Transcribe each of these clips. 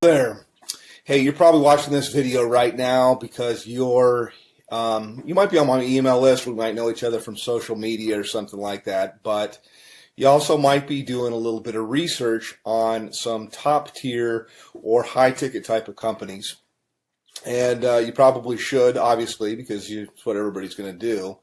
There. Hey, you're probably watching this video right now because you might be on my email list. We might know each other from social media or something like that, but you also might be doing a little bit of research on some top tier or high ticket type of companies. And you probably should, obviously, because it's what everybody's going to do.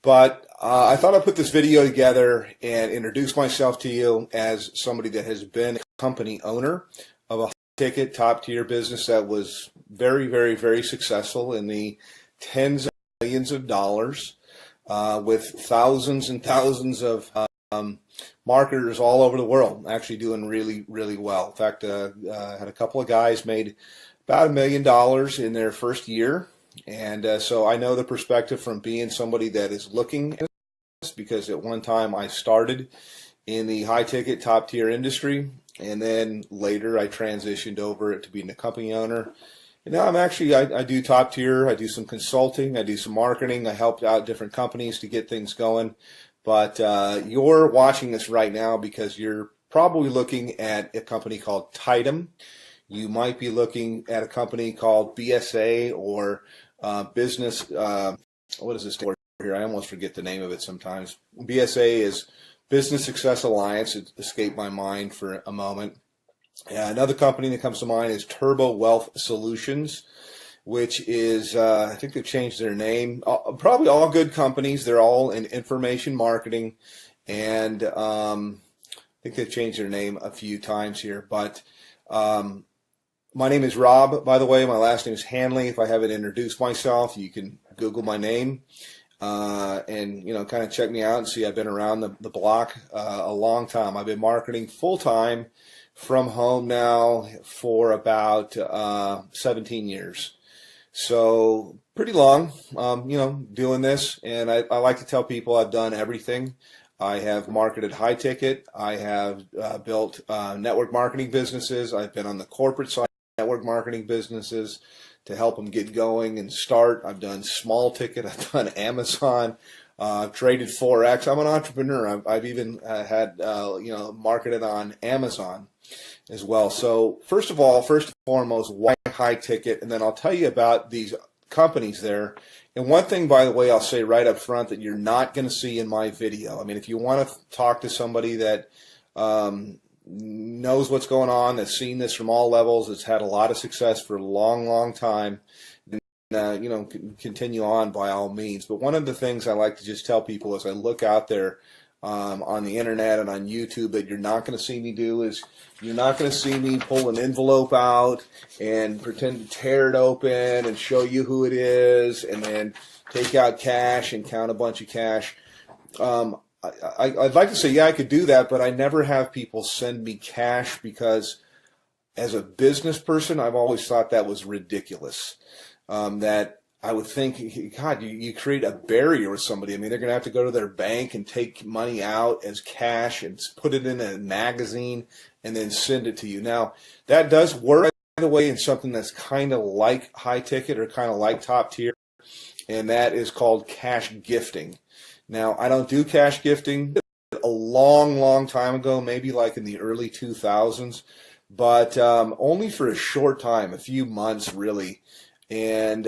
But I thought I'd put this video together and introduce myself to you as somebody that has been a company owner of a ticket top tier business that was very, very, very successful in the tens of millions of dollars with thousands and thousands of marketers all over the world, actually doing really, really well. In fact, I had a couple of guys made about $1 million in their first year. And so I know the perspective from being somebody that is looking at this, because at one time I started in the high ticket top tier industry, and then later I transitioned over to being a company owner. And now I do top tier, I do some consulting, I do some marketing, I helped out different companies to get things going. But you're watching this right now because you're probably looking at a company called Tidem. You might be looking at a company called BSA or business, what is this for here? I almost forget the name of it sometimes. BSA is Business Success Alliance. It escaped my mind for a moment. Another company that comes to mind is Turbo Wealth Solutions, which is, I think they've changed their name. Probably all good companies. They're all in information marketing. And I think they've changed their name a few times here. But my name is Rob, by the way. My last name is Hanley. If I haven't introduced myself, you can Google my name and kind of check me out and see I've been around the block a long time. I've been marketing full time from home now for about 17 years. So pretty long, doing this. And I like to tell people I've done everything. I have marketed high ticket. I have built network marketing businesses. I've been on the corporate side of network marketing businesses to help them get going and start. I've done small ticket. I've done Amazon. I've traded Forex. I'm an entrepreneur. I've even had marketed on Amazon as well. So first and foremost, why high ticket? And then I'll tell you about these companies there. And one thing, by the way, I'll say right up front that you're not going to see in my video. I mean, if you want to talk to somebody that knows what's going on, that's seen this from all levels, that's had a lot of success for a long, long time, continue on by all means. But one of the things I like to just tell people as I look out there on the internet and on YouTube that you're not going to see me do is you're not going to see me pull an envelope out and pretend to tear it open and show you who it is and then take out cash and count a bunch of cash. I'd like to say, yeah, I could do that, but I never have people send me cash because as a business person, I've always thought that was ridiculous. That I would think, God, you create a barrier with somebody. I mean, they're going to have to go to their bank and take money out as cash and put it in a magazine and then send it to you. Now, that does work, by the way, in something that's kind of like high ticket or kind of like top tier, and that is called cash gifting. Now, I don't do cash gifting. A long, long time ago, maybe like in the early 2000s, but only for a short time, a few months really. And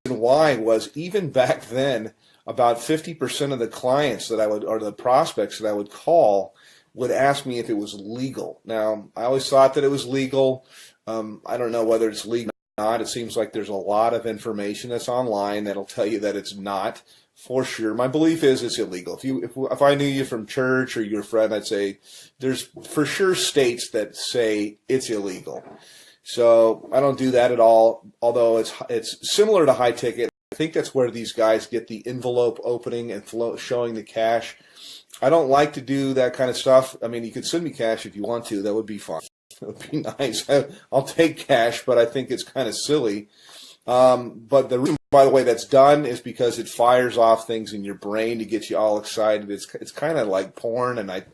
why was even back then, about 50% of the clients that I would, or the prospects that I would call, would ask me if it was legal. Now, I always thought that it was legal. I don't know whether it's legal or not. It seems like there's a lot of information that's online that'll tell you that it's not. For sure. My belief is it's illegal. If I knew you from church or you're a friend, I'd say there's for sure states that say it's illegal. So I don't do that at all, although it's similar to high ticket. I think that's where these guys get the envelope opening and showing the cash. I don't like to do that kind of stuff. I mean, you could send me cash if you want to. That would be fun. It would be nice. I'll take cash, but I think it's kind of silly. But the reason, by the way, that's done is because it fires off things in your brain to get you all excited. It's kind of like porn, and I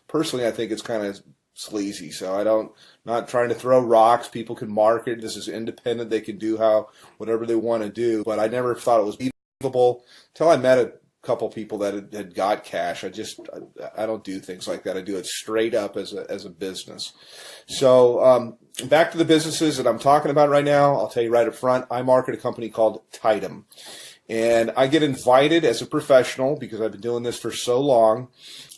personally I think it's kind of sleazy. So not trying to throw rocks. People can market. This is independent. They can do whatever they want to do. But I never thought it was believable until I met a couple people that had got cash. I don't do things like that. I do it straight up as a business. So back to the businesses that I'm talking about right now, I'll tell you right up front, I market a company called Tidem. And I get invited as a professional, because I've been doing this for so long,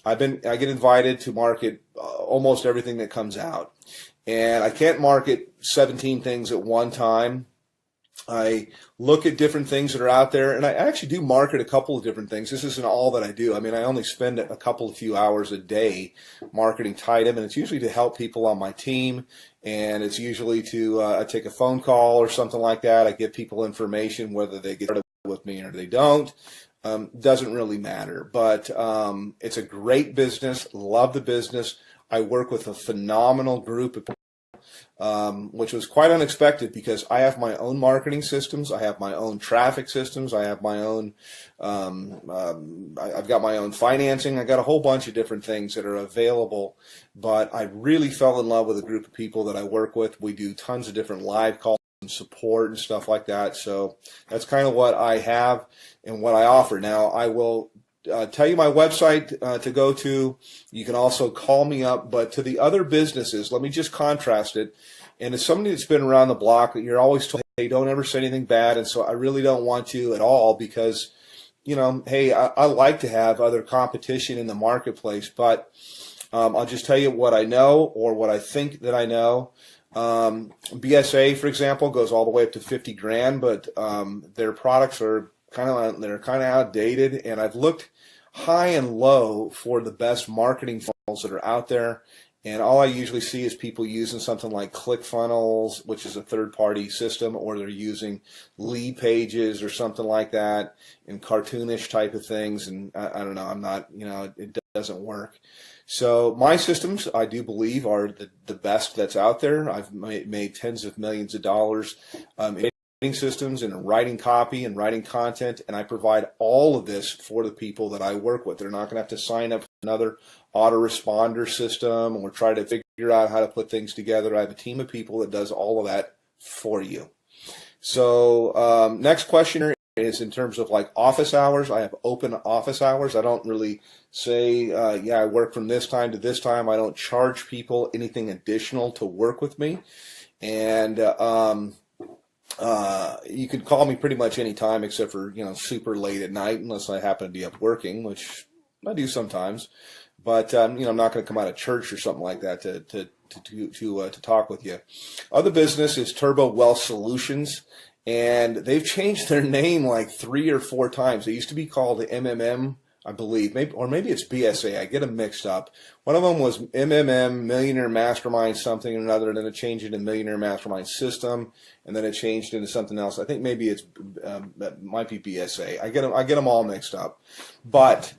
I get invited to market almost everything that comes out. And I can't market 17 things at one time. I look at different things that are out there, and I actually do market a couple of different things. This isn't all that I do. I mean, I only spend a few hours a day marketing Tidem, and it's usually to help people on my team, and it's usually to I take a phone call or something like that. I give people information, whether they get started with me or they don't. Doesn't really matter, but it's a great business. Love the business. I work with a phenomenal group of people. Which was quite unexpected, because I have my own marketing systems, I have my own traffic systems, I have my own, I've got my own financing, I got a whole bunch of different things that are available, but I really fell in love with a group of people that I work with. We do tons of different live calls and support and stuff like that, so that's kind of what I have and what I offer. Now, I will tell you my website to go to. You can also call me up, but to the other businesses, let me just contrast it. And as somebody that's been around the block, you're always told, hey, don't ever say anything bad. And so I really don't want to at all, because, you know, hey, I like to have other competition in the marketplace, but I'll just tell you what I know, or what I think that I know. BSA, for example, goes all the way up to 50 grand, but their products are kind of outdated, and I've looked high and low for the best marketing funnels that are out there, and all I usually see is people using something like ClickFunnels, which is a third-party system, or they're using Lead Pages or something like that, and cartoonish type of things, and I don't know, I'm not, you know, it doesn't work. So my systems, I do believe, are the best that's out there. I've made tens of millions of dollars in systems and writing copy and writing content, and I provide all of this for the people that I work with. They're not going to have to sign up for another autoresponder system or try to figure out how to put things together. I have a team of people that does all of that for you. So next question is in terms of like office hours. I have open office hours. I don't really say, yeah, I work from this time to this time. I don't charge people anything additional to work with me. And you can call me pretty much any time, except for, you know, super late at night, unless I happen to be up working, which I do sometimes. But you know, I'm not going to come out of church or something like that to talk with you. Other business is Turbo Wealth Solutions, and they've changed their name like 3 or 4 times. They used to be called MMM, I believe, maybe it's BSA. I get them mixed up. One of them was MMM, Millionaire Mastermind something or another, and then it changed into Millionaire Mastermind System, and then it changed into something else. I think maybe it might be BSA. I get them all mixed up, but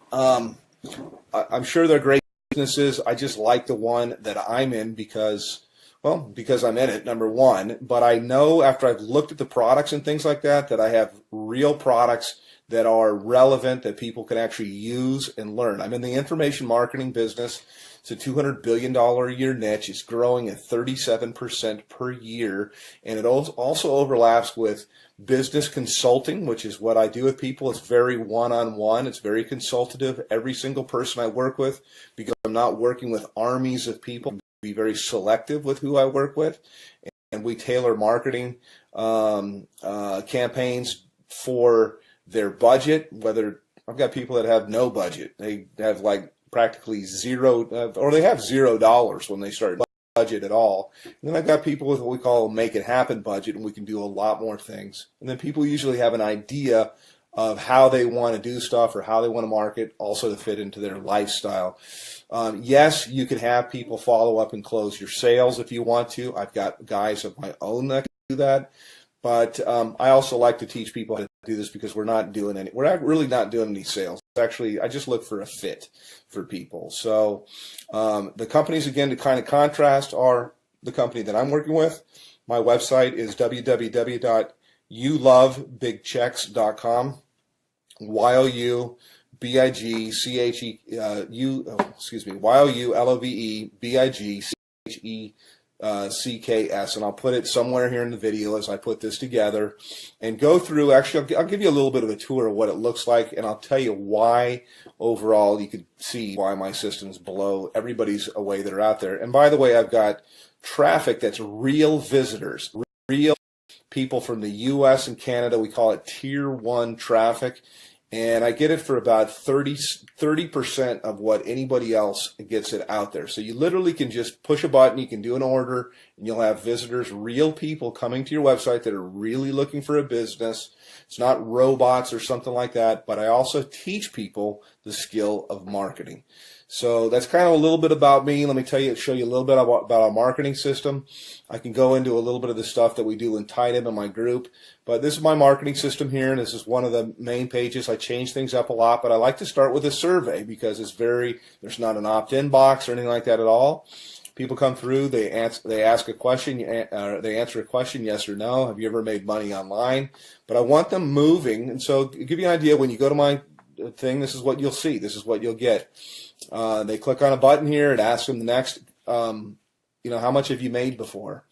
I'm sure they're great businesses. I just like the one that I'm in because I'm in it, number one. But I know after I've looked at the products and things like that, that I have real products that are relevant, that people can actually use and learn. I'm in the information marketing business. It's a $200 billion a year niche. It's growing at 37% per year. And it also overlaps with business consulting, which is what I do with people. It's very one-on-one. It's very consultative. Every single person I work with, because I'm not working with armies of people, be very selective with who I work with. And we tailor marketing campaigns for their budget. Whether I've got people that have no budget, they have like practically zero, or they have $0 when they start budget at all. And then I've got people with what we call a make it happen budget, and we can do a lot more things. And then people usually have an idea of how they want to do stuff or how they want to market, also to fit into their lifestyle. Yes, you can have people follow up and close your sales if you want to. I've got guys of my own that can do that. But I also like to teach people how to do this, because we're not really not doing any sales. Actually, I just look for a fit for people. So the companies, again, to kind of contrast, are the company that I'm working with. My website is www.youlovebigchecks.com. YOULOVEBIGCHECKS.com. CKS, and I'll put it somewhere here in the video as I put this together and go through. Actually, I'll give you a little bit of a tour of what it looks like, and I'll tell you why overall you could see why my system's below everybody's away that are out there. And by the way, I've got traffic that's real visitors, real people from the US and Canada. We call it tier 1 traffic. And I get it for about 30% of what anybody else gets it out there. So you literally can just push a button, you can do an order, and you'll have visitors, real people coming to your website that are really looking for a business. It's not robots or something like that, but I also teach people the skill of marketing. So that's kind of a little bit about me. Let me show you a little bit about our marketing system. I can go into a little bit of the stuff that we do in Tidem in my group, but this is my marketing system here, and this is one of the main pages. I change things up a lot, but I like to start with a survey because there's not an opt-in box or anything like that at all. People come through, they ask a question, they answer a question, yes or no. Have you ever made money online? But I want them moving, and so to give you an idea, when you go to my thing, this is what you'll see. This is what you'll get. They click on a button here. It asks them the next, how much have you made before?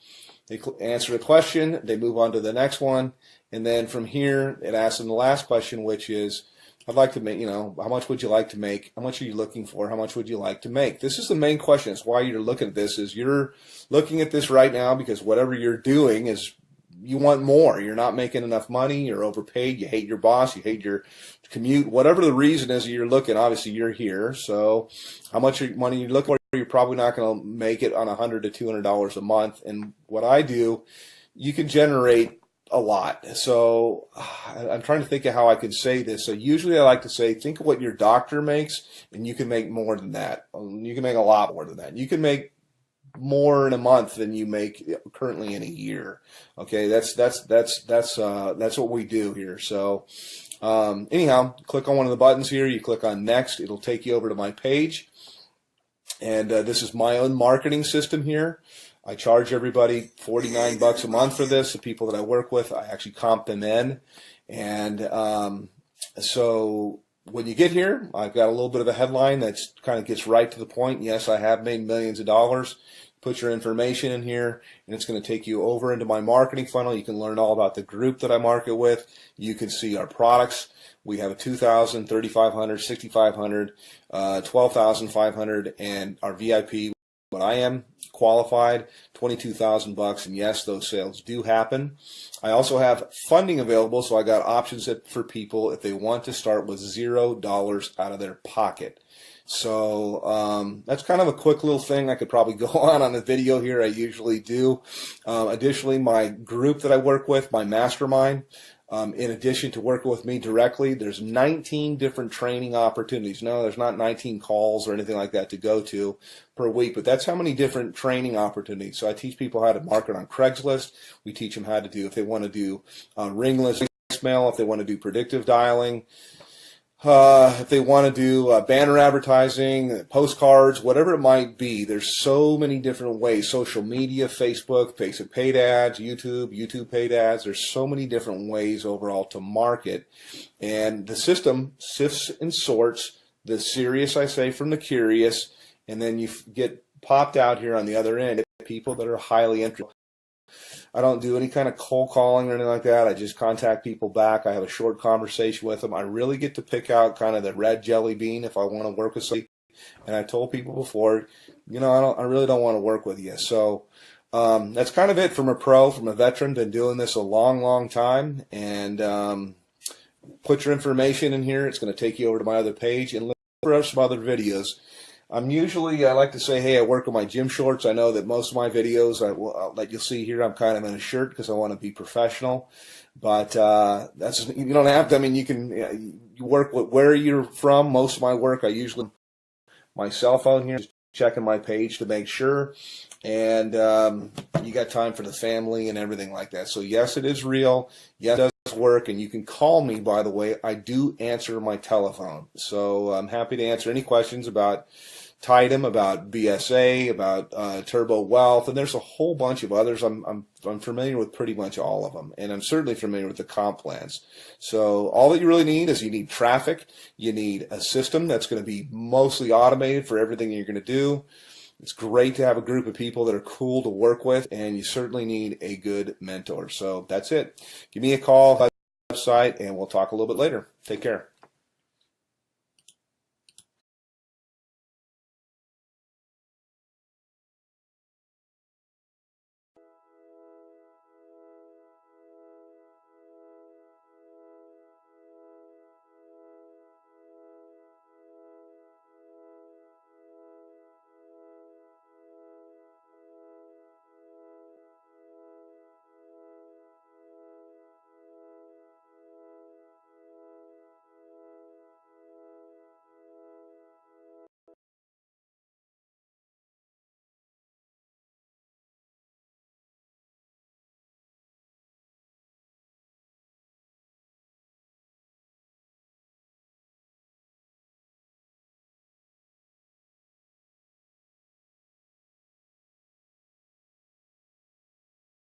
They answer a question. They move on to the next one. And then from here, it asks them the last question, which is, I'd like to make, how much would you like to make? How much are you looking for? How much would you like to make? This is the main question. It's why you're looking at this, is you're looking at this right now because whatever you're doing is you want more. You're not making enough money. You're overpaid. You hate your boss. You hate your commute. Whatever the reason is you're looking, obviously you're here. So how much money you're looking for, you're probably not going to make it on $100 to $200 a month. And what I do, you can generate a lot. So I'm trying to think of how I could say this. So usually I like to say, think of what your doctor makes, and you can make more than that. You can make a lot more than that. You can make more in a month than you make currently in a year. Okay, that's what we do here. So anyhow, click on one of the buttons here. You click on next. It'll take you over to my page. And this is my own marketing system here. I charge everybody $49 a month for this. The people that I work with, I actually comp them in. And so when you get here, I've got a little bit of a headline that kind of gets right to the point. Yes, I have made millions of dollars. Put your information in here, and it's going to take you over into my marketing funnel. You can learn all about the group that I market with. You can see our products. We have a $2,000, $3,500, $6,500, $12,500, and our VIP. But I am qualified, $22,000, and yes, those sales do happen. I also have funding available, so I got options for people if they want to start with $0 out of their pocket. So that's kind of a quick little thing. I could probably go on the video here. I usually do. Additionally, my group that I work with, my mastermind, in addition to working with me directly, there's 19 different training opportunities. No, there's not 19 calls or anything like that to go to per week, but that's how many different training opportunities. So I teach people how to market on Craigslist. We teach them how to do, if they want to do ringless voicemail, if they want to do predictive dialing, if they want to do banner advertising, postcards, whatever it might be. There's so many different ways. Social media, Facebook paid ads, YouTube paid ads. There's so many different ways overall to market. And the system sifts and sorts the serious, I say, from the curious, and then you get popped out here on the other end, people that are highly interested. I don't do any kind of cold calling or anything like that. I just contact people back. I have a short conversation with them. I really get to pick out kind of the red jelly bean if I want to work with somebody. And I told people before, I really don't want to work with you. So that's kind of it from a veteran. Been doing this a long, long time. And put your information in here. It's going to take you over to my other page and look for some other videos. I like to say, hey, I work with my gym shorts. I know that most of my videos that you'll see here, I'm kind of in a shirt because I want to be professional. But that's just, you don't have to. I mean, you work with where you're from. Most of my work, I usually my cell phone here, just checking my page to make sure. And you got time for the family and everything like that. So yes, it is real. Yes, it does work, and you can call me. By the way, I do answer my telephone, so I'm happy to answer any questions about Tidem, about BSA, about Turbo Wealth, and there's a whole bunch of others. I'm familiar with pretty much all of them, and I'm certainly familiar with the comp plans. So all that you really need is you need traffic, you need a system that's going to be mostly automated for everything you're going to do. It's great to have a group of people that are cool to work with, and you certainly need a good mentor. So that's it. Give me a call, website, and we'll talk a little bit later. Take care.